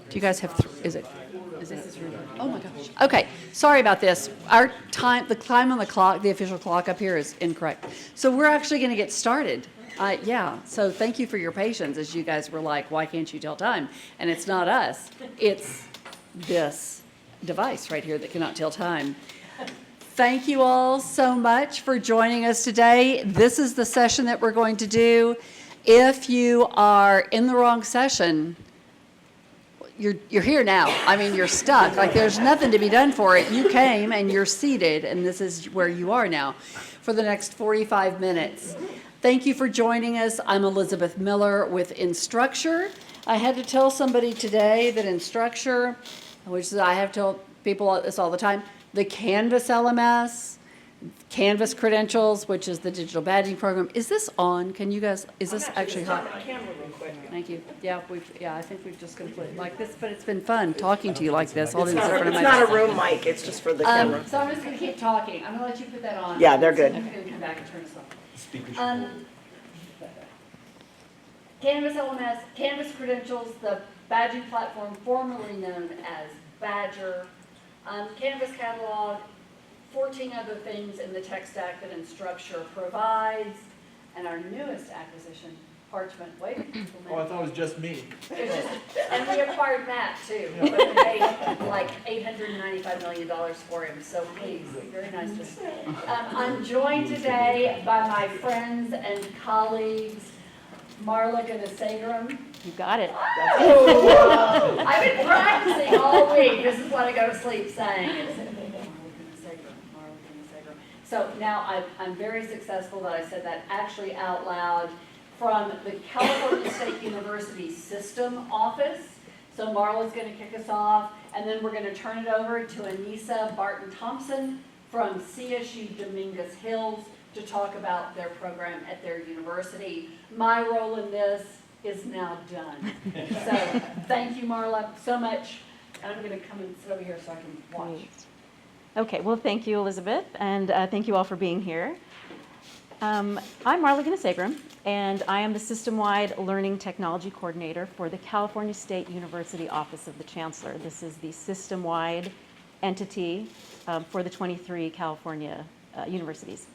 Do you guys have, is it? Oh my gosh. Okay, sorry about this. Our time, the time on the clock, the official clock up here is incorrect. So we're actually going to get started. Yeah, so thank you for your patience as you guys were like, why can't you tell time? And it's not us, it's this device right here that cannot tell time. Thank you all so much for joining us today. This is the session that we're going to do. If you are in the wrong session, you're here now. I mean, you're stuck. Like, there's nothing to be done for it. You came and you're seated, and this is where you are now for the next 45 minutes. Thank you for joining us. I'm Elizabeth Miller with Instructure. I had to tell somebody today that Instructure, which I have told people this all the time, the Canvas LMS, Canvas Credentials, which is the digital badging program. Is this on? Can you guys, is this actually hot? Thank you. Yeah, I think we've just completed like this, but it's been fun talking to you like this. All It's not a room mic, it's just for the camera. So I'm just going to keep talking. I'm going to let you put that on. Yeah, they're good. I'm going to come back and turn this off. Canvas LMS, Canvas Credentials, the badging platform formerly known as Badger, Canvas Catalog, 14 other things in the tech stack that Instructure provides, and our newest acquisition, Parchment. Wait. Oh, I thought it was just me. And we acquired Matt too, but we paid like $895 million for him, so please, very nice to I'm joined today by my friends and colleagues, Marla Gunnasegaram. You got it. I've been practicing all week. This is what I go to sleep saying. So now I'm very successful that I said that actually out loud, from the California State University System office. So Marla's going to kick us off, and then we're going to turn it over to Anissa Barton-Thompson from CSU Dominguez Hills to talk about their program at their university. My role in this is now done. So thank you, Marla, so much. And I'm going to come and sit over here so I can watch. Okay, well, thank you, Elizabeth, and thank you all for being here. I'm Marla Gunnasegaram, and I am the System-Wide Learning Technology Coordinator for the California State University Office of the Chancellor. This is the system-wide entity for the 23 California universities.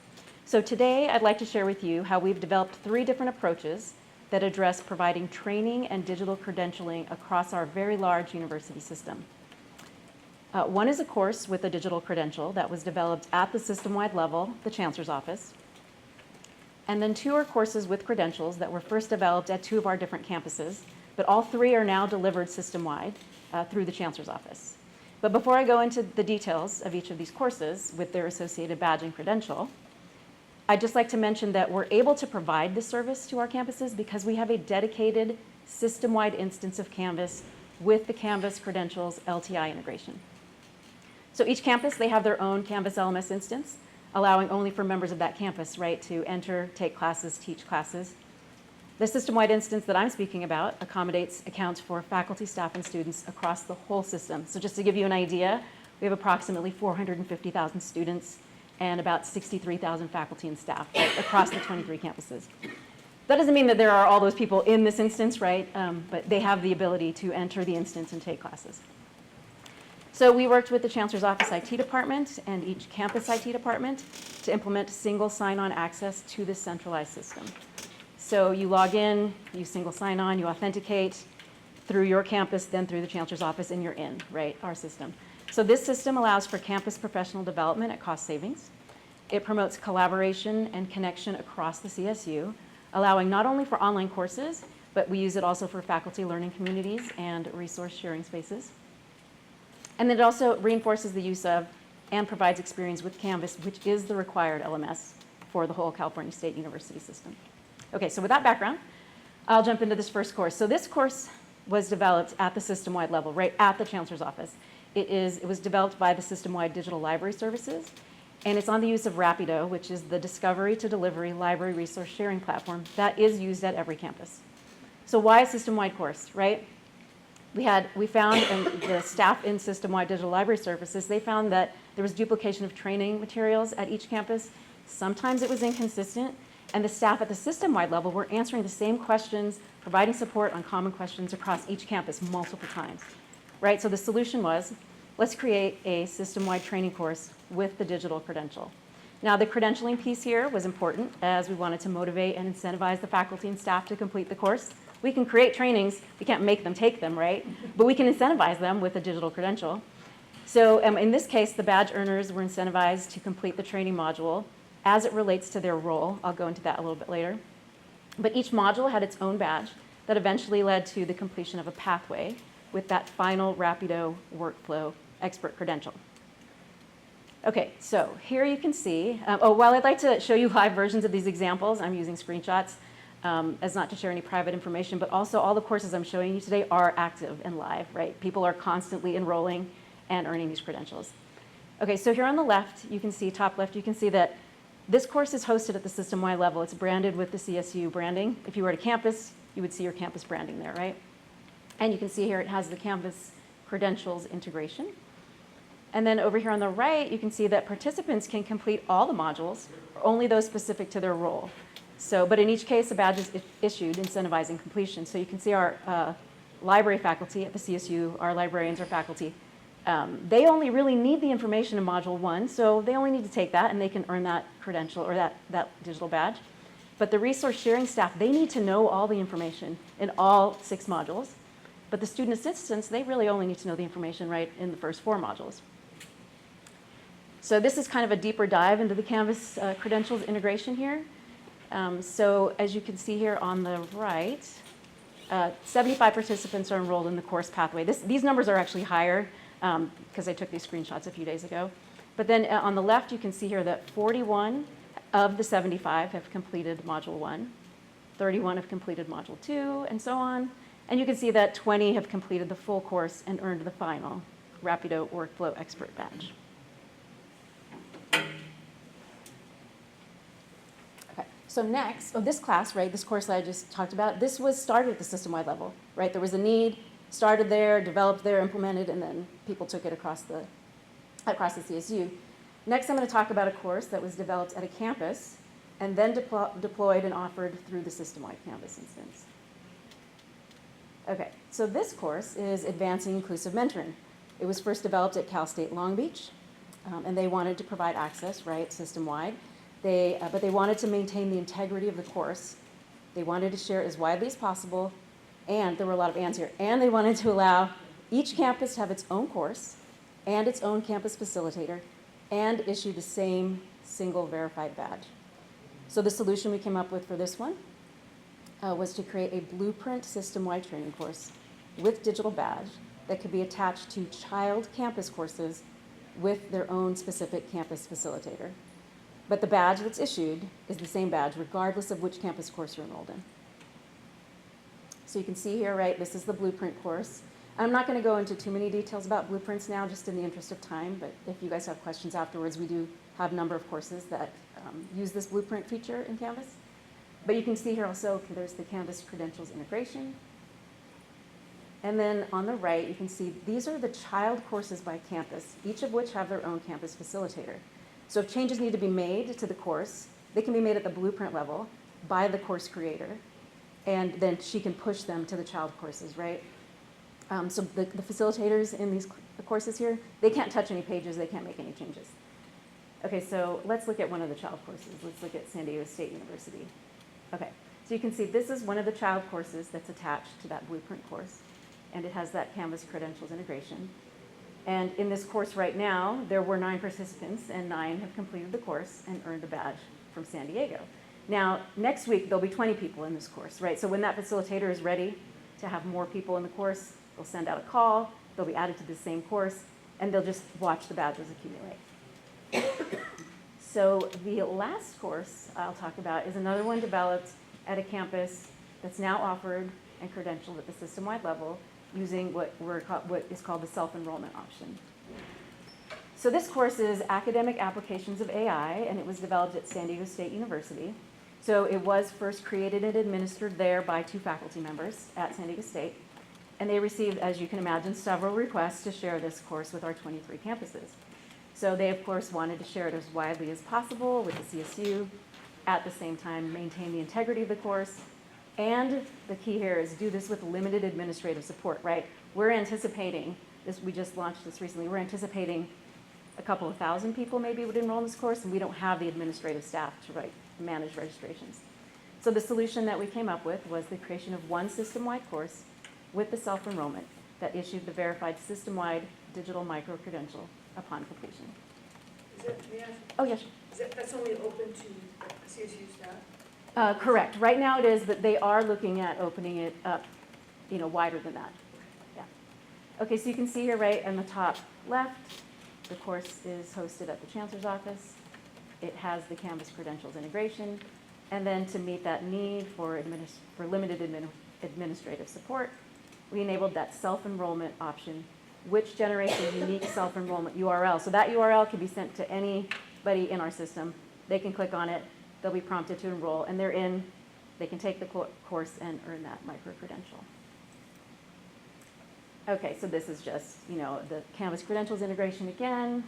So today, I'd like to share with you how we've developed 3 different approaches that address providing training and digital credentialing across our very large university system. One is a course with a digital credential that was developed at the system-wide level, the Chancellor's office. And then 2 are courses with credentials that were first developed at 2 of our different campuses, but all 3 are now delivered system-wide through the Chancellor's office. But before I go into the details of each of these courses with their associated badge and credential, I'd just like to mention that we're able to provide this service to our campuses because we have a dedicated system-wide instance of Canvas with the Canvas Credentials LTI integration. So each campus, they have their own Canvas LMS instance, allowing only for members of that campus, right, to enter, take classes, teach classes. The system-wide instance that I'm speaking about accounts for faculty, staff, and students across the whole system. So just to give you an idea, we have approximately 450,000 students and about 63,000 faculty and staff, right, across the 23 campuses. That doesn't mean that there are all those people in this instance, right, but they have the ability to enter the instance and take classes. So we worked with the Chancellor's Office IT department and each campus IT department to implement single sign-on access to this centralized system. So you log in, you single sign on, you authenticate through your campus, then through the Chancellor's Office, and you're in, right, our system. So this system allows for campus professional development at cost savings. It promotes collaboration and connection across the CSU, allowing not only for online courses, but we use it also for faculty learning communities and resource sharing spaces. And then it also reinforces the use of and provides experience with Canvas, which is the required LMS for the whole California State University system. Okay, so with that background, I'll jump into this first course. So this course was developed at the system-wide level, right at the Chancellor's office. It was developed by the System-Wide Digital Library Services, and it's on the use of Rapido, which is the discovery to delivery library resource sharing platform that is used at every campus. So why a system-wide course, right? We found, and the staff in System-Wide Digital Library Services, they found that there was duplication of training materials at each campus. Sometimes it was inconsistent, And the staff at the system-wide level were answering the same questions, providing support on common questions across each campus multiple times, right? So the solution was, let's create a system-wide training course with the digital credential. Now, the credentialing piece here was important as we wanted to motivate and incentivize the faculty and staff to complete the course. We can create trainings, we can't make them take them, right? But we can incentivize them with a digital credential. So in this case, the badge earners were incentivized to complete the training module as it relates to their role. I'll go into that a little bit later. But each module had its own badge that eventually led to the completion of a pathway with that final Rapido workflow expert credential. Okay, so here you can see, while I'd like to show you live versions of these examples, I'm using screenshots as not to share any private information, but also all the courses I'm showing you today are active and live, right? People are constantly enrolling and earning these credentials. Okay, so here on the left, you can see, top left, you can see that this course is hosted at the system-wide level. It's branded with the CSU branding. If you were at a campus, you would see your campus branding there, right? And you can see here it has the campus credentials integration. And then over here on the right, you can see that participants can complete all the modules, or only those specific to their role. So, but in each case, a badge is issued incentivizing completion. So you can see our library faculty at the CSU, our librarians or faculty, they only really need the information in Module 1, so they only need to take that and they can earn that credential or that digital badge. But the resource sharing staff, they need to know all the information in all 6 modules. But the student assistants, they really only need to know the information right in the first 4 modules. So this is kind of a deeper dive into the Canvas credentials integration here. So as you can see here on the right, 75 participants are enrolled in the course pathway. These numbers are actually higher because I took these screenshots a few days ago. But then on the left, you can see here that 41 of the 75 have completed Module 1, 31 have completed Module 2, and so on. And you can see that 20 have completed the full course and earned the final Rapido Workflow Expert Badge. Okay, so next, this class, right, this course that I just talked about, this was started at the system-wide level, right? There was a need, started there, developed there, implemented, and then people took it across the CSU. Next, I'm going to talk about a course that was developed at a campus and then deployed and offered through the system-wide Canvas instance. Okay, so this course is Advancing Inclusive Mentoring. It was first developed at Cal State Long Beach, and they wanted to provide access, right, system-wide. But they wanted to maintain the integrity of the course. They wanted to share it as widely as possible, and there were a lot of ands here. And they wanted to allow each campus to have its own course and its own campus facilitator and issue the same single verified badge. So the solution we came up with for this one was to create a blueprint system-wide training course with digital badge that could be attached to child campus courses with their own specific campus facilitator. But the badge that's issued is the same badge regardless of which campus course you're enrolled in. So you can see here, right, this is the blueprint course. I'm not going to go into too many details about blueprints now, just in the interest of time, but if you guys have questions afterwards, we do have a number of courses that use this blueprint feature in Canvas. But you can see here also, there's the Canvas credentials integration. And then on the right, you can see these are the child courses by campus, each of which have their own campus facilitator. So if changes need to be made to the course, they can be made at the blueprint level by the course creator, and then she can push them to the child courses, right? So the facilitators in these courses here, they can't touch any pages, they can't make any changes. Okay, so let's look at one of the child courses. Let's look at San Diego State University. Okay, so you can see this is one of the child courses that's attached to that blueprint course, and it has that Canvas credentials integration. And in this course right now, there were 9 participants, and 9 have completed the course and earned a badge from San Diego. Now, next week, there'll be 20 people in this course, right? So when that facilitator is ready to have more people in the course, they'll send out a call, they'll be added to the same course, and they'll just watch the badges accumulate. So the last course I'll talk about is another one developed at a campus that's now offered and credentialed at the system-wide level using what is called the self-enrollment option. So this course is Academic Applications of AI, and it was developed at San Diego State University. So it was first created and administered there by 2 faculty members at San Diego State. And they received, as you can imagine, several requests to share this course with our 23 campuses. So they, of course, wanted to share it as widely as possible with the CSU. at the same time maintain the integrity of the course. And the key here is do this with limited administrative support, right? We're anticipating, this, we just launched this recently, we're anticipating a couple of thousand people maybe would enroll in this course, and we don't have the administrative staff to manage registrations. So the solution that we came up with was the creation of one system-wide course with the self-enrollment that issued the verified system-wide digital micro-credential upon completion. Is it, may I ask, Oh, yes. that's only open to CSU staff? Correct. Right now it is, but they are looking at opening it up, wider than that. Yeah. Okay, so you can see here right in the top left, the course is hosted at the Chancellor's office. It has the Canvas credentials integration. And then to meet that need for limited administrative support, we enabled that self-enrollment option, which generates a unique self-enrollment URL. So that URL can be sent to anybody in our system. They can click on it, they'll be prompted to enroll, and they can take the course and earn that micro-credential. Okay, so this is just, the Canvas credentials integration again.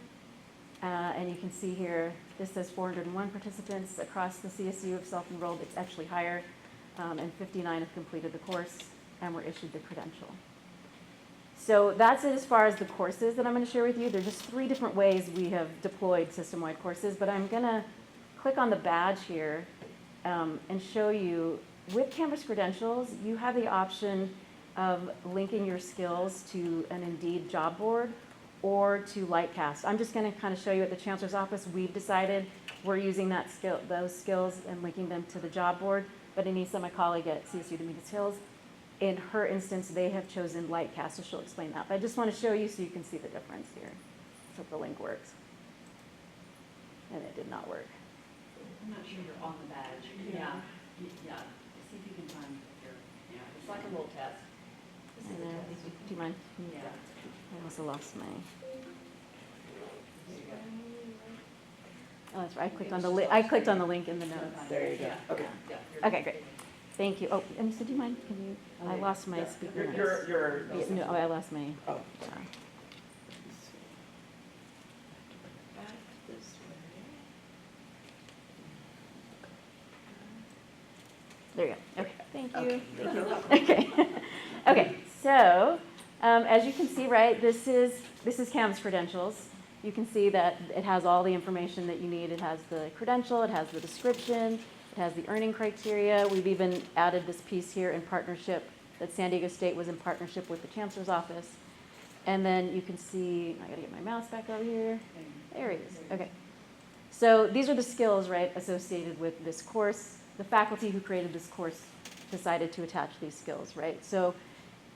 And you can see here, this says 401 participants across the CSU have self-enrolled. It's actually higher, and 59 have completed the course and were issued the credential. So that's it as far as the courses that I'm going to share with you. There's just 3 different ways we have deployed system-wide courses, but I'm going to click on the badge here and show you, with Canvas credentials, you have the option of linking your skills to an Indeed job board or to Lightcast. I'm just going to kind of show you at the Chancellor's office, we've decided we're using those skills and linking them to the job board, but Anissa, my colleague at CSU Dominguez Hills, in her instance, they have chosen Lightcast, so she'll explain that. But I just want to show you so you can see the difference here. So the link works. And it did not work. I'm not sure you're on the badge. Yeah. See if you can find here. Yeah, it's like a little test. And then, do you mind? Yeah. I also lost my. Oh, that's right. I clicked on the link in the notes. There you go. Okay. Okay, great. Thank you. Oh, and so do you mind? Can you? I lost my speaker notes. Yeah, no, I lost my. Oh. There you go. Okay. Thank you. Okay. Okay. So, as you can see, right, this is Canvas credentials. You can see that it has all the information that you need. It has the credential. It has the description. It has the earning criteria. We've even added this piece here in partnership that San Diego State was in partnership with the Chancellor's office. And then you can see, I gotta get my mouse back over here. There it is. Okay. So these are the skills, right, associated with this course. The faculty who created this course decided to attach these skills, right? So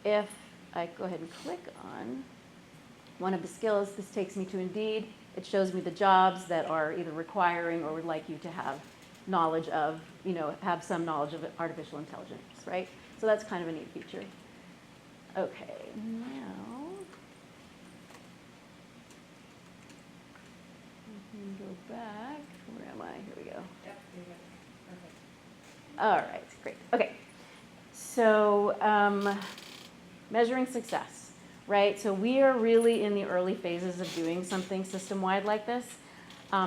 if I go ahead and click on one of the skills, this takes me to Indeed. It shows me the jobs that are either requiring or would like you to have knowledge of, have some knowledge of artificial intelligence, right? So that's kind of a neat feature. Okay, now we can go back. Where am I? Here we go. All right, great. Okay, so measuring success, right? So we are really in the early phases of doing something system-wide like this.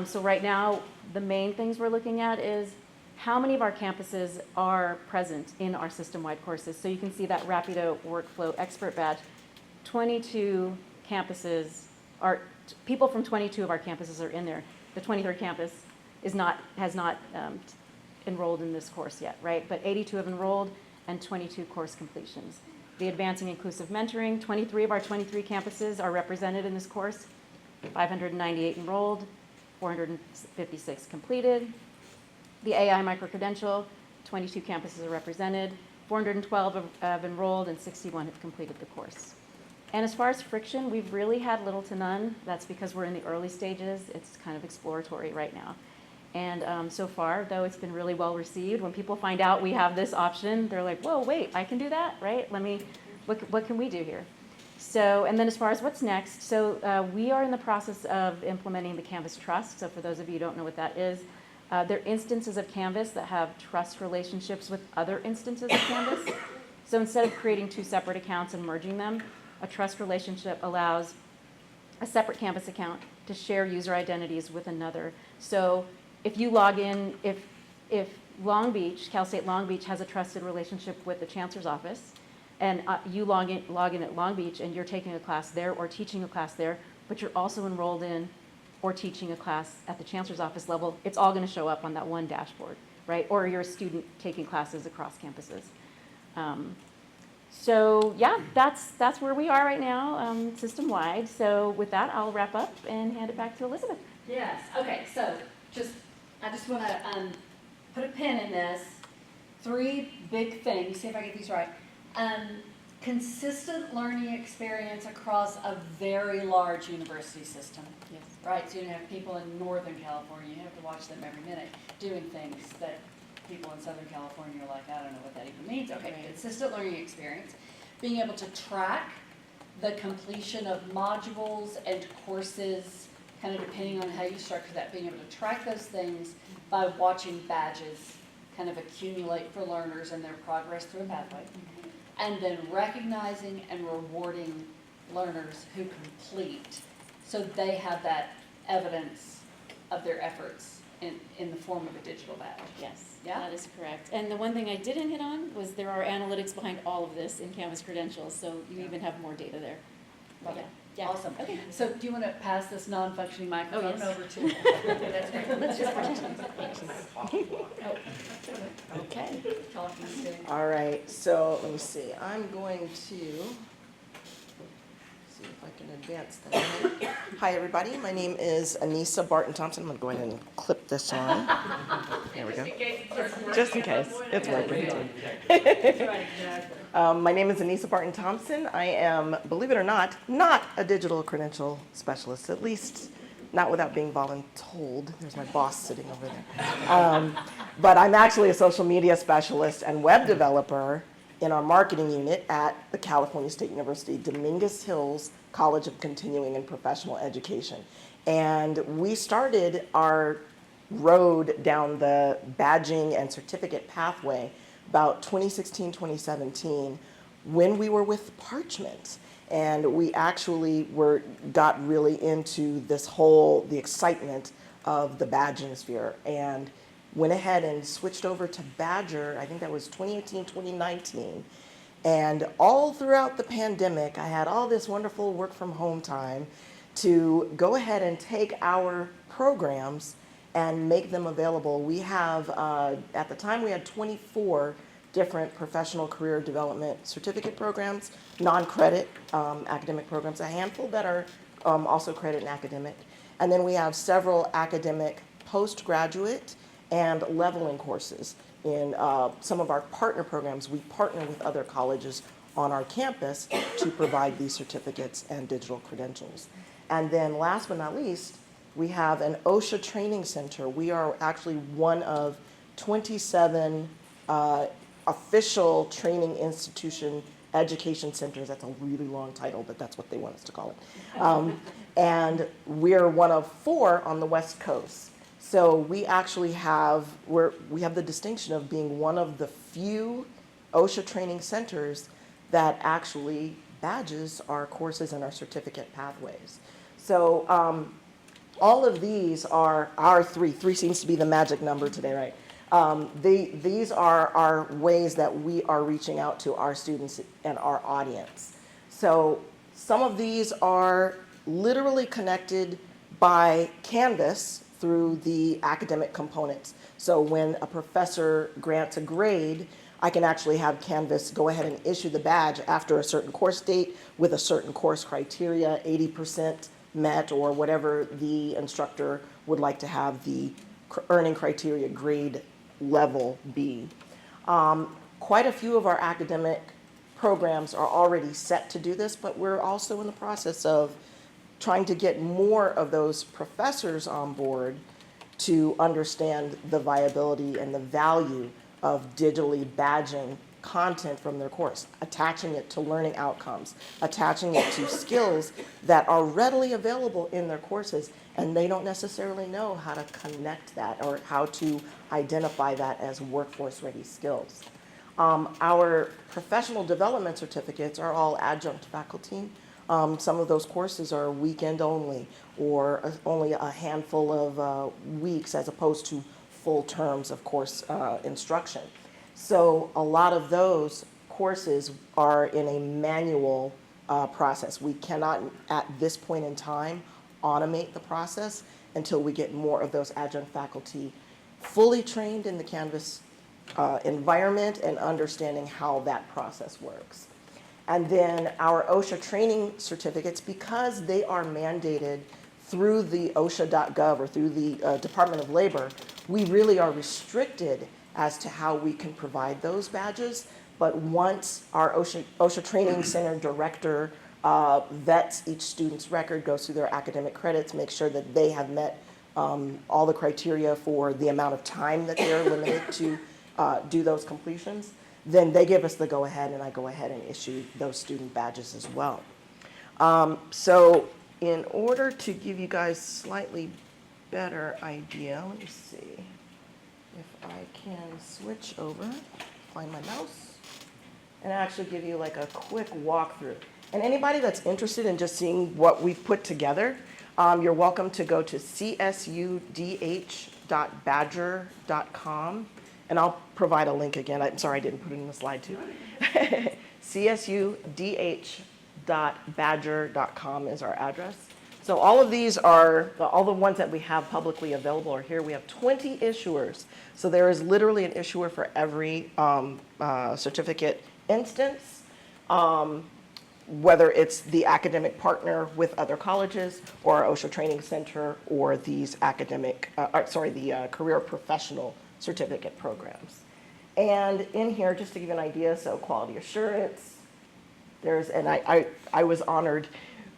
So right now, the main things we're looking at is how many of our campuses are present in our system-wide courses. So you can see that Rapido Workflow Expert Badge. 22 campuses are, people from 22 of our campuses are in there. The 23rd campus has not enrolled in this course yet, right? But 82 have enrolled and 22 course completions. The Advancing Inclusive Mentoring, 23 of our 23 campuses are represented in this course. 598 enrolled, 456 completed. The AI micro-credential, 22 campuses are represented, 412 have enrolled, and 61 have completed the course. And as far as friction, we've really had little to none. That's because we're in the early stages. It's kind of exploratory right now. And so far, though, it's been really well received. When people find out we have this option, they're like, whoa, wait, I can do that, right? What can we do here? So, and then as far as what's next, so we are in the process of implementing the Canvas Trust. So for those of you who don't know what that is, they're instances of Canvas that have trust relationships with other instances of Canvas. So instead of creating 2 separate accounts and merging them, a trust relationship allows a separate Canvas account to share user identities with another. So if you log in, if if Long Beach, Cal State Long Beach has a trusted relationship with the Chancellor's office, and you log in at Long Beach and you're taking a class there or teaching a class there, but you're also enrolled in or teaching a class at the Chancellor's office level, it's all going to show up on that one dashboard, right? Or you're a student taking classes across campuses. So yeah, that's where we are right now, system-wide. So with that, I'll wrap up and hand it back to Elizabeth. Yes, okay, so I just want to put a pin in this. 3 big things, see if I get these right. Consistent learning experience across a very large university system. Yes. Right, so you have people in Northern California, you have to watch them every minute doing things that people in Southern California are like, I don't know what that even means. Okay, Right. consistent learning experience. Being able to track the completion of modules and courses, kind of depending on how you structure that, being able to track those things by watching badges kind of accumulate for learners and their progress through a pathway. And then recognizing and rewarding learners who complete, so they have that evidence of their efforts in the form of a digital badge. Yes, Yeah? that is correct. And the one thing I didn't hit on was there are analytics behind all of this in Canvas credentials, so you even have more data there. Love it. Yeah. Awesome. Okay. So do you want to pass this non-functioning microphone yes. over to? Okay, that's great. Let's just pretend. Okay. Talking stick. All right, so let me see. I'm going to see if I can advance that. Hi, everybody. My name is Anissa Barton Thompson. I'm going to go ahead and clip this on. There we go. Just in case. It's working. My name is Anissa Barton Thompson. I am, believe it or not a digital credential specialist, at least not without being voluntold. There's my boss sitting over there. But I'm actually a social media specialist and web developer in our marketing unit at the California State University Dominguez Hills College of Continuing and Professional Education. And we started our road down the badging and certificate pathway about 2016, 2017, when we were with Parchment. And we actually got really into the excitement of the badging sphere, and went ahead and switched over to Badger. I think that was 2018, 2019. And all throughout the pandemic, I had all this wonderful work from home time to go ahead and take our programs and make them available. We have, at the time, we had 24 different professional career development certificate programs, non-credit academic programs, a handful that are also credit and academic. And then we have several academic postgraduate and leveling courses. In some of our partner programs, we partner with other colleges on our campus to provide these certificates and digital credentials. And then last but not least, we have an OSHA training center. We are actually one of 27 official training institution education centers. That's a really long title, but that's what they want us to call it. And we're one of 4 on the West Coast. So we actually have the distinction of being one of the few OSHA training centers that actually badges our courses and our certificate pathways. So all of these are our 3. 3 seems to be the magic number today, right? These are our ways that we are reaching out to our students and our audience. So some of these are literally connected by Canvas through the academic components. So when a professor grants a grade, I can actually have Canvas go ahead and issue the badge after a certain course date with a certain course criteria, 80% met, or whatever the instructor would like to have the earning criteria grade level be. Quite a few of our academic programs are already set to do this, but we're also in the process of trying to get more of those professors on board to understand the viability and the value of digitally badging content from their course, attaching it to learning outcomes, attaching it to skills that are readily available in their courses, and they don't necessarily know how to connect that or how to identify that as workforce-ready skills. Our professional development certificates are all adjunct faculty. Some of those courses are weekend only, or only a handful of weeks as opposed to full terms of course instruction. So a lot of those courses are in a manual process. We cannot, at this point in time, automate the process until we get more of those adjunct faculty fully trained in the Canvas environment and understanding how that process works. And then our OSHA training certificates, because they are mandated through the OSHA.gov or through the Department of Labor, we really are restricted as to how we can provide those badges. But once our OSHA Training Center director vets each student's record, goes through their academic credits, makes sure that they have met all the criteria for the amount of time that they're limited to do those completions, then they give us the go-ahead, and I go ahead and issue those student badges as well. So in order to give you guys slightly better idea, let me see if I can switch over, find my mouse, and actually give you like a quick walkthrough. And anybody that's interested in just seeing what we've put together, you're welcome to go to csudh.badger.com, and I'll provide a link again. I'm sorry I didn't put it in the slide too. csudh.badger.com is our address. So all of these are, all the ones that we have publicly available are here. We have 20 issuers. So there is literally an issuer for every certificate instance, whether it's the academic partner with other colleges or our OSHA Training Center or these academic, the career professional certificate programs. And in here, just to give you an idea, so quality assurance, and I was honored.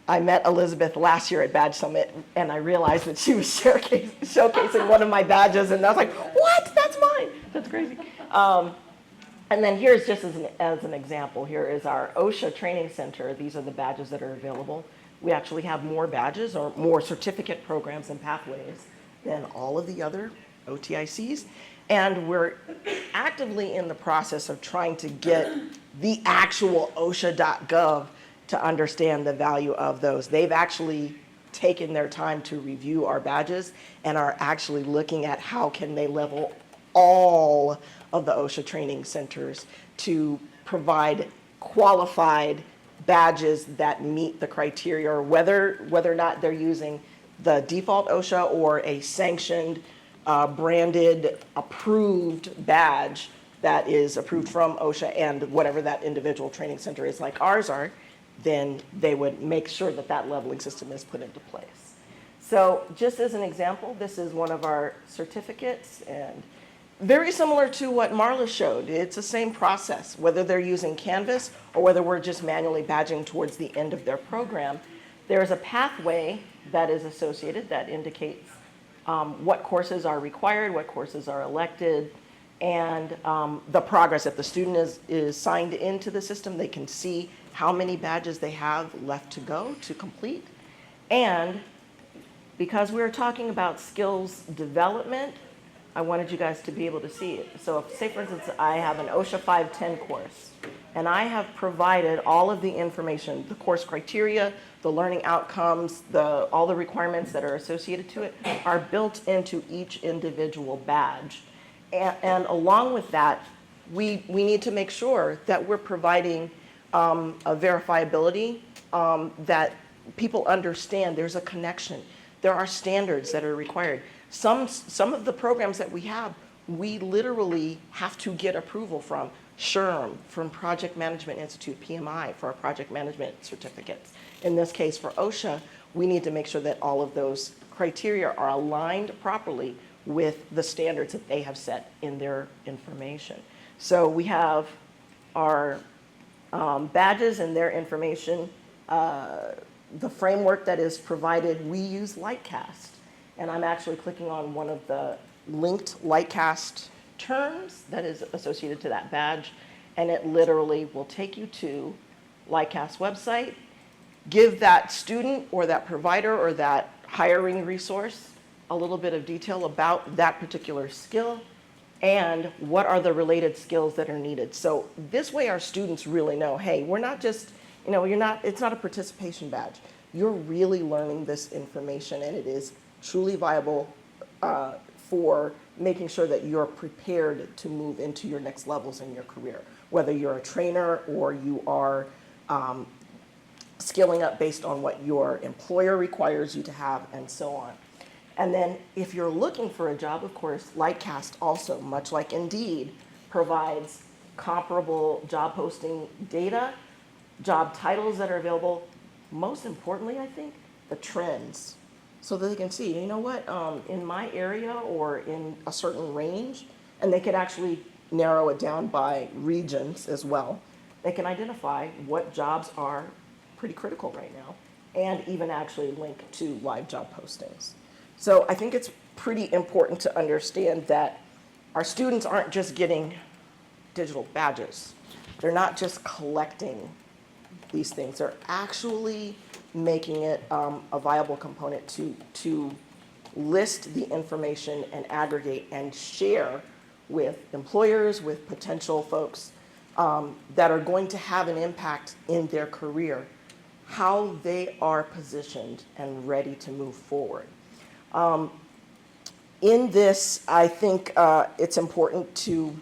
I met Elizabeth last year at Badge Summit, and I realized that she was showcasing one of my badges, and I was like, what? That's mine. That's crazy. And then here's just as an example, here is our OSHA Training Center. These are the badges that are available. We actually have more badges or more certificate programs and pathways than all of the other OTICs. And we're actively in the process of trying to get the actual OSHA.gov to understand the value of those. They've actually taken their time to review our badges and are actually looking at how can they level all of the OSHA training centers to provide qualified badges that meet the criteria, or whether or not they're using the default OSHA or a sanctioned, branded, approved badge that is approved from OSHA and whatever that individual training center is, like ours are, then they would make sure that that leveling system is put into place. So just as an example, this is one of our certificates, and very similar to what Marla showed. It's the same process, whether they're using Canvas or whether we're just manually badging towards the end of their program. There's a pathway that is associated that indicates what courses are required, what courses are elected, and the progress. If the student is signed into the system, they can see how many badges they have left to go to complete. And because we're talking about skills development, I wanted you guys to be able to see it. So if, say for instance, I have an OSHA 510 course, and I have provided all of the information, the course criteria, the learning outcomes, all the requirements that are associated to it are built into each individual badge. And along with that, we need to make sure that we're providing a verifiability that people understand there's a connection. There are standards that are required. Some of the programs that we have, we literally have to get approval from SHRM, from Project Management Institute, PMI, for our project management certificates. In this case, for OSHA, we need to make sure that all of those criteria are aligned properly with the standards that they have set in their information. So we have our badges and their information. The framework that is provided, we use Lightcast. And I'm actually clicking on one of the linked Lightcast terms that is associated to that badge, and it literally will take you to Lightcast website, give that student or that provider or that hiring resource a little bit of detail about that particular skill and what are the related skills that are needed. So this way our students really know, hey, we're not just, it's not a participation badge. You're really learning this information, and it is truly viable for making sure that you're prepared to move into your next levels in your career, whether you're a trainer or you are skilling up based on what your employer requires you to have, and so on. And then if you're looking for a job, of course, Lightcast also, much like Indeed, provides comparable job posting data, job titles that are available, most importantly, I think, the trends. So that they can see, you know what, in my area or in a certain range, and they could actually narrow it down by regions as well. They can identify what jobs are pretty critical right now, and even actually link to live job postings. So I think it's pretty important to understand that our students aren't just getting digital badges. They're not just collecting these things. They're actually making it a viable component to list the information and aggregate and share with employers, with potential folks that are going to have an impact in their career, how they are positioned and ready to move forward. In this, I think it's important to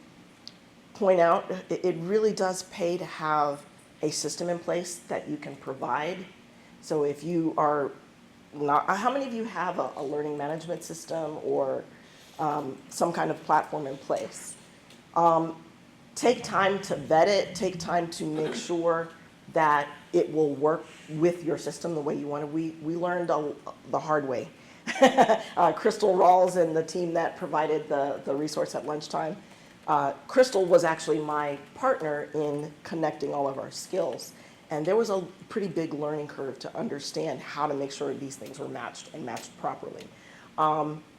point out it really does pay to have a system in place that you can provide. So if you are not, how many of you have a learning management system or some kind of platform in place? Take time to vet it, take time to make sure that it will work with your system the way you want it. We learned the hard way. Crystal Rawls and the team that provided the resource at lunchtime, Crystal was actually my partner in connecting all of our skills. And there was a pretty big learning curve to understand how to make sure these things were matched and matched properly.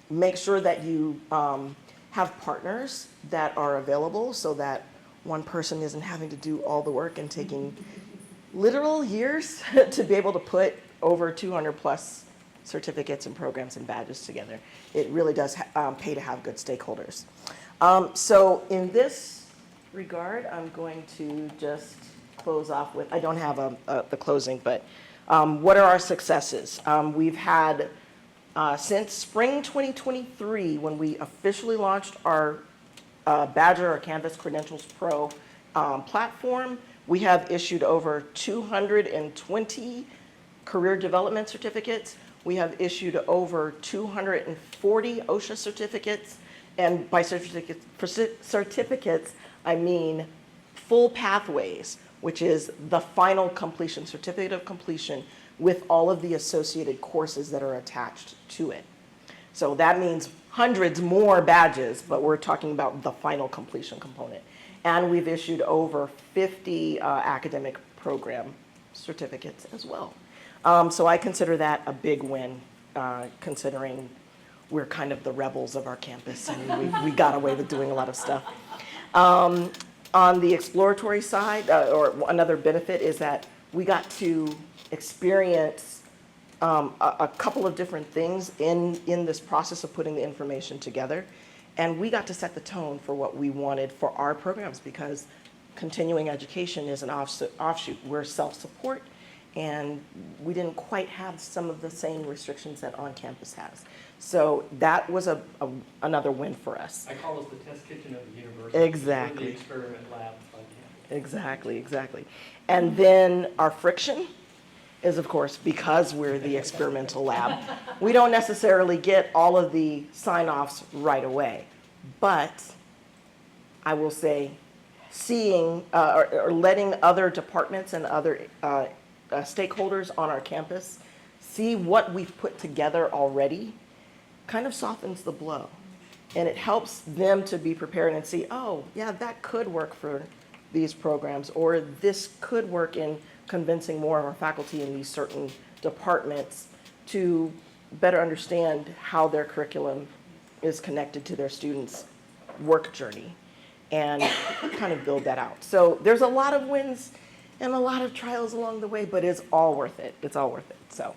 Make sure that you have partners that are available so that one person isn't having to do all the work and taking literal years to be able to put over 200 plus certificates and programs and badges together. It really does pay to have good stakeholders. So in this regard, I'm going to just close off with, I don't have the closing, but what are our successes? We've had, since spring 2023, when we officially launched our Badger or Canvas Credentials Pro platform, we have issued over 220 career development certificates. We have issued over 240 OSHA certificates, and by certificates, I mean full pathways, which is the final completion, certificate of completion, with all of the associated courses that are attached to it. So that means hundreds more badges, but we're talking about the final completion component. And we've issued over 50 academic program certificates as well. So I consider that a big win, considering we're kind of the rebels of our campus and we got away with doing a lot of stuff. On the exploratory side, or another benefit is that we got to experience a couple of different things in this process of putting the information together. And we got to set the tone for what we wanted for our programs, because continuing education is an offshoot. We're self-support, and we didn't quite have some of the same restrictions that on-campus has. So that was another win for us. I call us the test kitchen of the university. Exactly. We're the experiment lab on campus. Exactly. And then our friction is, of course, because we're the experimental lab, we don't necessarily get all of the sign-offs right away. But I will say, seeing or letting other departments and other stakeholders on our campus see what we've put together already kind of softens the blow. And it helps them to be prepared and see, oh, yeah, that could work for these programs, or this could work in convincing more of our faculty in these certain departments to better understand how their curriculum is connected to their students' work journey, and kind of build that out. So there's a lot of wins and a lot of trials along the way, but it's all worth it. It's all worth it. So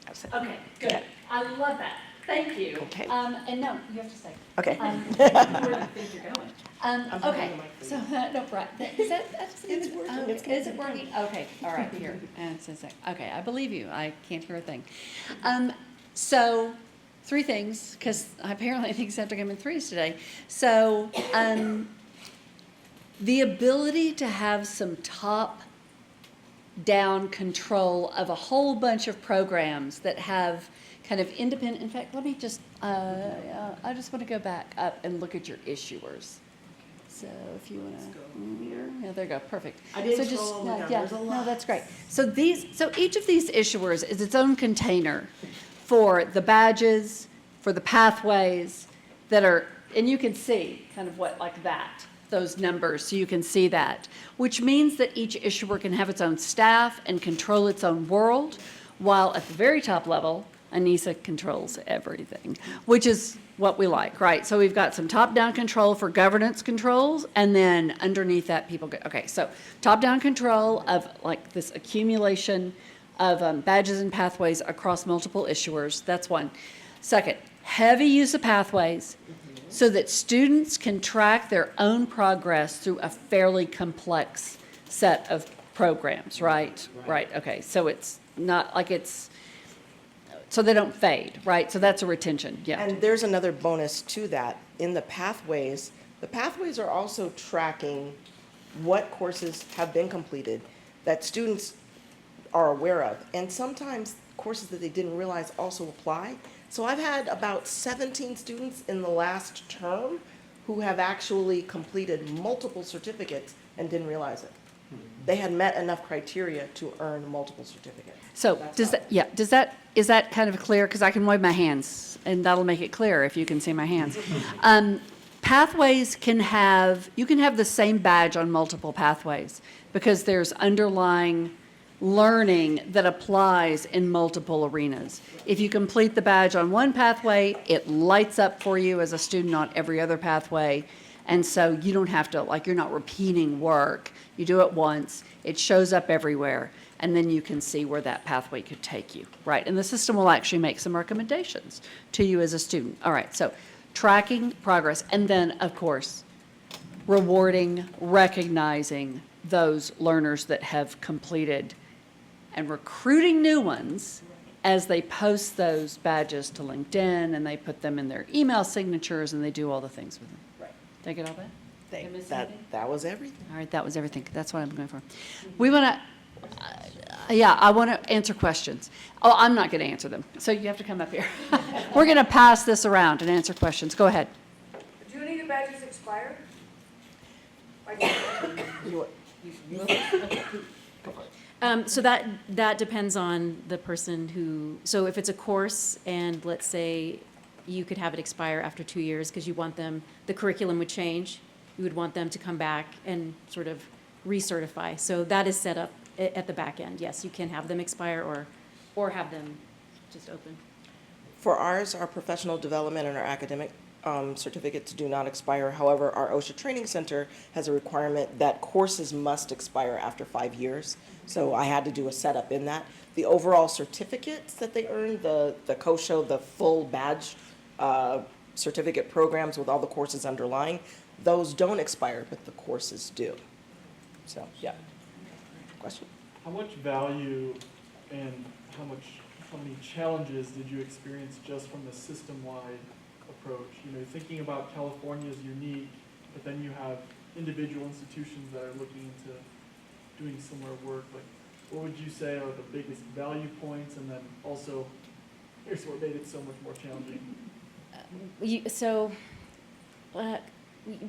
that's it. Okay, good. Yeah. I love that. Thank you. Okay. And no, you have to stay. Okay. Where do you think you're going? I'm Okay, holding the mic for so, you. no, right, is that's? It's working, oh, it's Is it working? Okay, all right, here, and it says that, okay, I believe you, I can't hear a thing. So, three things, because apparently things have to come in threes today. So, the ability to have some top-down control of a whole bunch of programs that have kind of independent, in fact, let me just, I just want to go back up and look at your issuers. So if you want to, yeah, there you go, perfect. I didn't So just, scroll no, down. yeah, There's a no, lot. that's great. So each of these issuers is its own container for the badges, for the pathways that are, and you can see kind of what, like that, those numbers, so you can see that, which means that each issuer can have its own staff and control its own world, while at the very top level, Anissa controls everything, which is what we like, right? So we've got some top-down control for governance controls, and then underneath that, people get, okay, so top-down control of like this accumulation of badges and pathways across multiple issuers, that's one. Second, heavy use of pathways so that students can track their own progress through a fairly complex set of programs, right? Right, okay, so it's not like so they don't fade, right? So that's a retention, yeah. And there's another bonus to that. In the pathways are also tracking what courses have been completed that students are aware of. And sometimes courses that they didn't realize also apply. So I've had about 17 students in the last term who have actually completed multiple certificates and didn't realize it. They had met enough criteria to earn multiple certificates. So is that kind of clear? Because I can wave my hands, and that'll make it clear if you can see my hands. Pathways you can have the same badge on multiple pathways because there's underlying learning that applies in multiple arenas. If you complete the badge on one pathway, it lights up for you as a student on every other pathway. And so you don't have to, like, you're not repeating work. You do it once, it shows up everywhere, and then you can see where that pathway could take you, right? And the system will actually make some recommendations to you as a student. All right, so tracking progress, and then, of course, rewarding, recognizing those learners that have completed and recruiting new ones as they post those badges to LinkedIn and they put them in their email signatures and they do all the things with them. Right. Did I get all that? Did I miss anything? That was everything. All right, that was everything. That's what I'm going for. We want to, I want to answer questions. Oh, I'm not going to answer them, so you have to come up here. We're going to pass this around and answer questions. Go ahead. Do any of the badges expire? So that depends on the person who, so if it's a course and let's say you could have it expire after 2 years because you want them, the curriculum would change, you would want them to come back and sort of recertify. So that is set up at the back end. Yes, you can have them expire or have them just open. For ours, our professional development and our academic certificates do not expire. However, our OSHA Training Center has a requirement that courses must expire after 5 years. So I had to do a setup in that. The overall certificates that they earn, the COSHO, the full badge certificate programs with all the courses underlying, those don't expire, but the courses do. So, yeah. Question? How much value and how many challenges did you experience just from the system-wide approach? You know, thinking about California is unique, but then you have individual institutions that are looking into doing similar work. Like, what would you say are the biggest value points? And then also, here's what made it so much more challenging.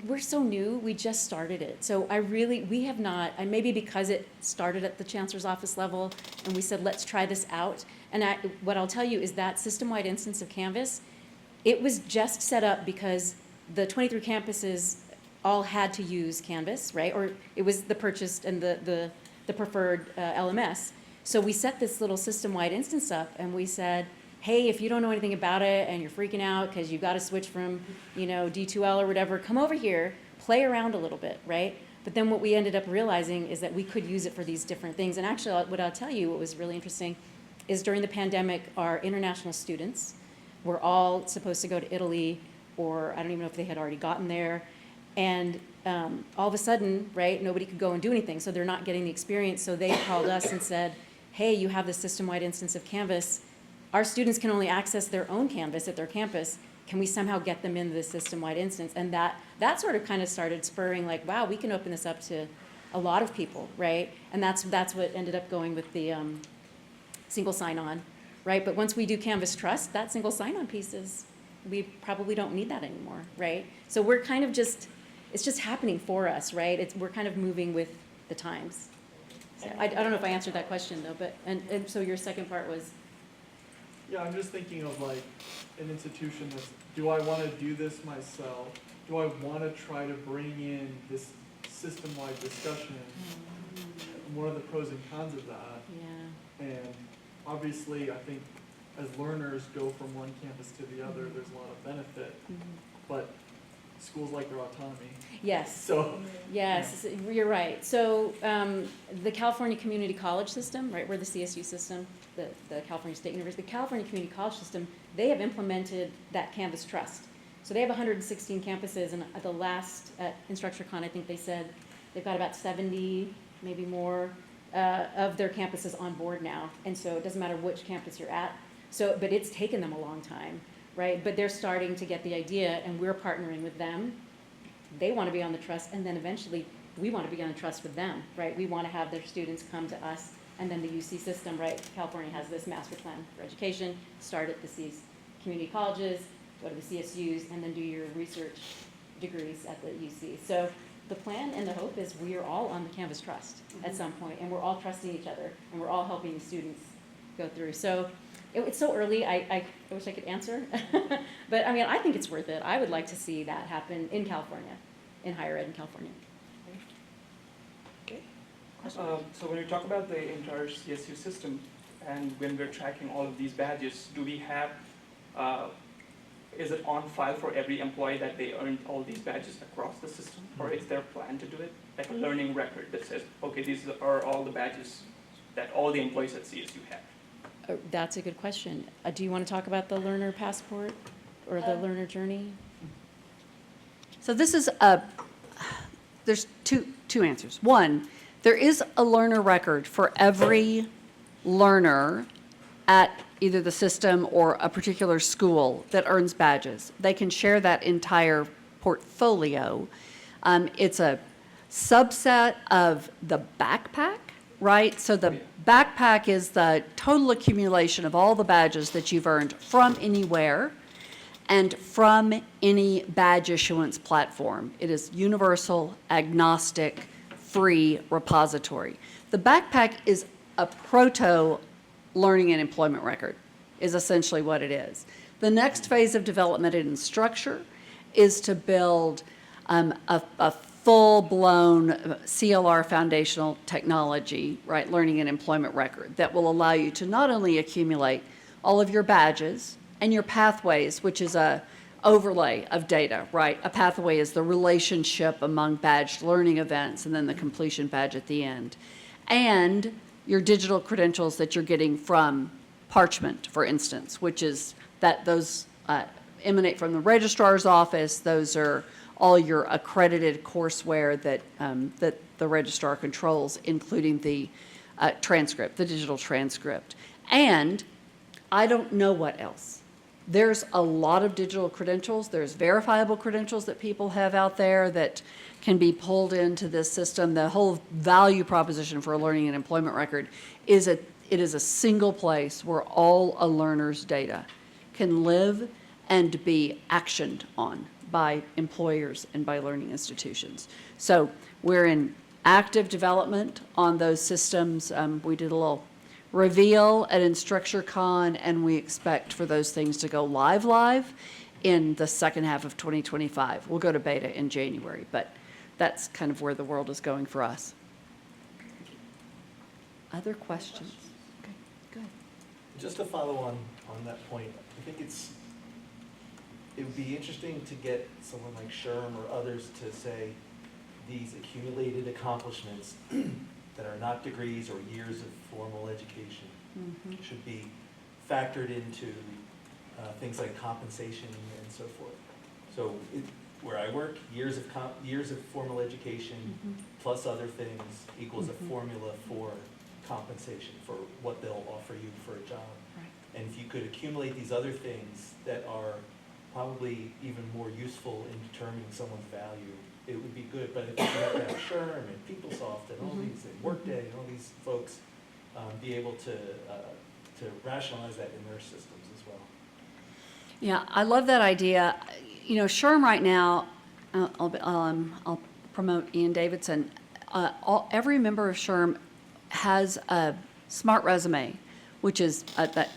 We're so new, we just started it. So we have not, and maybe because it started at the Chancellor's office level and we said, let's try this out. And what I'll tell you is that system-wide instance of Canvas, it was just set up because the 23 campuses all had to use Canvas, right? Or it was the purchased and the preferred LMS. So we set this little system-wide instance up and we said, hey, if you don't know anything about it and you're freaking out because you've got to switch from, D2L or whatever, come over here, play around a little bit, right? But then what we ended up realizing is that we could use it for these different things. And actually, what I'll tell you, what was really interesting, is during the pandemic, our international students were all supposed to go to Italy, or I don't even know if they had already gotten there. And all of a sudden, right, nobody could go and do anything, so they're not getting the experience. So they called us and said, hey, you have this system-wide instance of Canvas. our students can only access their own Canvas at their campus. Can we somehow get them into the system-wide instance? And that sort of kind of started spurring like, wow, we can open this up to a lot of people, right? And that's what ended up going with the single sign-on, right? But once we do Canvas Trust, that single sign-on piece is, we probably don't need that anymore, right? So we're kind of just, it's just happening for us, right? We're kind of moving with the times. So I don't know if I answered that question though, but, and so your second part was? Yeah, I'm just thinking of like an institution that's, do I want to do this myself? Do I want to try to bring in this system-wide discussion? And what are the pros and cons of that? Yeah. And obviously, I think as learners go from one campus to the other, there's a lot of benefit, but schools like their autonomy. Yes. So, Yes, you're right. So the California Community College System, right, we're the CSU System, the California State University, the California Community College System, they have implemented that Canvas Trust. So they have 116 campuses, and at the last InstructureCon, I think they said they've got about 70, maybe more, of their campuses on board now. And so it doesn't matter which campus you're at. So, but it's taken them a long time, right? But they're starting to get the idea, and we're partnering with them. They want to be on the trust, and then eventually we want to be on the trust with them, right? We want to have their students come to us, and then the UC system, right? California has this master plan for education, start at the community colleges, go to the CSUs, and then do your research degrees at the UC. So the plan and the hope is we are all on the Canvas Trust at some point, and we're all trusting each other, and we're all helping the students go through. So it's so early, I wish I could answer. But I mean, I think it's worth it. I would like to see that happen in California, in higher ed in California. So when we talk about the entire CSU system, and when we're tracking all of these badges, do we have, is it on file for every employee that they earned all these badges across the system? Or is there a plan to do it? Like a learning record that says, okay, these are all the badges that all the employees at CSU have? That's a good question. Do you want to talk about the learner passport or the learner journey? So this is there's two answers. One, there is a learner record for every learner at either the system or a particular school that earns badges. They can share that entire portfolio. It's a subset of the backpack, right? So the backpack is the total accumulation of all the badges that you've earned from anywhere and from any badge issuance platform. It is universal, agnostic, free repository. The backpack is a proto learning and employment record, is essentially what it is. The next phase of development in Instructure is to build a full-blown CLR foundational technology, right, learning and employment record that will allow you to not only accumulate all of your badges and your pathways, which is a overlay of data, right? A pathway is the relationship among badged learning events and then the completion badge at the end. And your digital credentials that you're getting from Parchment, for instance, which is that those emanate from the registrar's office. Those are all your accredited courseware that, that the registrar controls, including the transcript, the digital transcript. And I don't know what else. There's a lot of digital credentials. There's verifiable credentials that people have out there that can be pulled into this system. The whole value proposition for a learning and employment record is it is a single place where all a learner's data can live and be actioned on by employers and by learning institutions. So we're in active development on those systems. We did a little reveal at InstructureCon, and we expect for those things to go live in the second half of 2025. We'll go to beta in January, but that's kind of where the world is going for us. Other questions? Okay, good. Just to follow on that point, I think it would be interesting to get someone like Sherm or others to say these accumulated accomplishments that are not degrees or years of formal education should be factored into things like compensation and so forth. So where I work, years of formal education plus other things equals a formula for compensation for what they'll offer you for a job. Right. And if you could accumulate these other things that are probably even more useful in determining someone's value, it would be good. But if you have to have SHRM and PeopleSoft and all these, and Workday and all these folks, be able to rationalize that in their systems as well. Yeah, I love that idea. You know, SHRM right now, I'll promote Ian Davidson. Every member of SHRM has a smart resume, which is that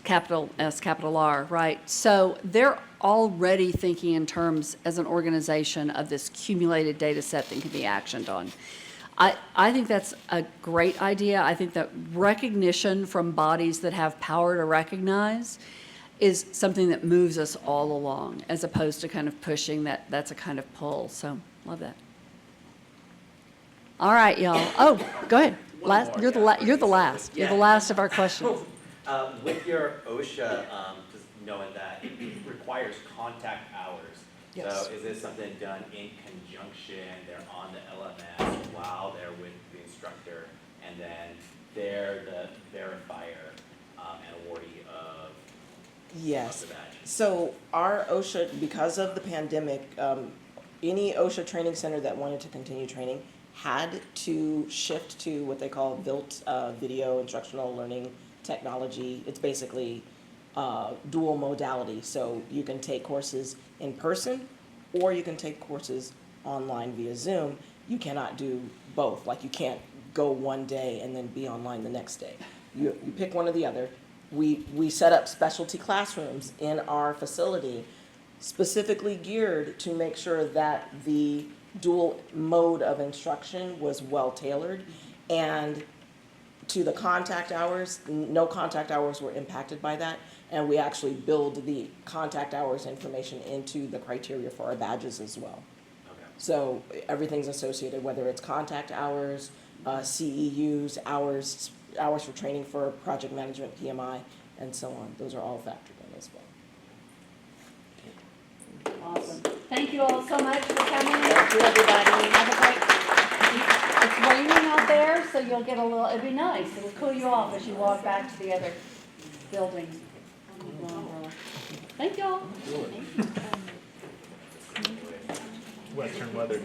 capital S, capital R, right? So they're already thinking in terms as an organization of this accumulated data set that can be actioned on. I think that's a great idea. I think that recognition from bodies that have power to recognize is something that moves us all along, as opposed to kind of pushing that's a kind of pull. So love that. All right, y'all. Oh, go ahead. You're the last. You're the last of our questions. With your OSHA, just knowing that it requires contact hours. Yes. So is this something done in conjunction? They're on the LMS while they're with the instructor, and then they're the verifier and awardee of Yes. the badge? So our OSHA, because of the pandemic, any OSHA training center that wanted to continue training had to shift to what they call VILT, video instructional learning technology. It's basically dual modality. So you can take courses in person or you can take courses online via Zoom. You cannot do both. Like you can't go one day and then be online the next day. You pick one or the other. We set up specialty classrooms in our facility specifically geared to make sure that the dual mode of instruction was well tailored, and to the contact hours, no contact hours were impacted by that, and we actually build the contact hours information into the criteria for our badges as well. Okay. So everything's associated, whether it's contact hours, CEUs, hours for training for project management, PMI, and so on. Those are all factored in as well. Awesome. Thank you all so much for coming. Thank you, everybody. Have a great. It's raining out there, so you'll get a little. It'd be nice. It'll cool you off as you walk back to the other buildings. Thank y'all. Western weather.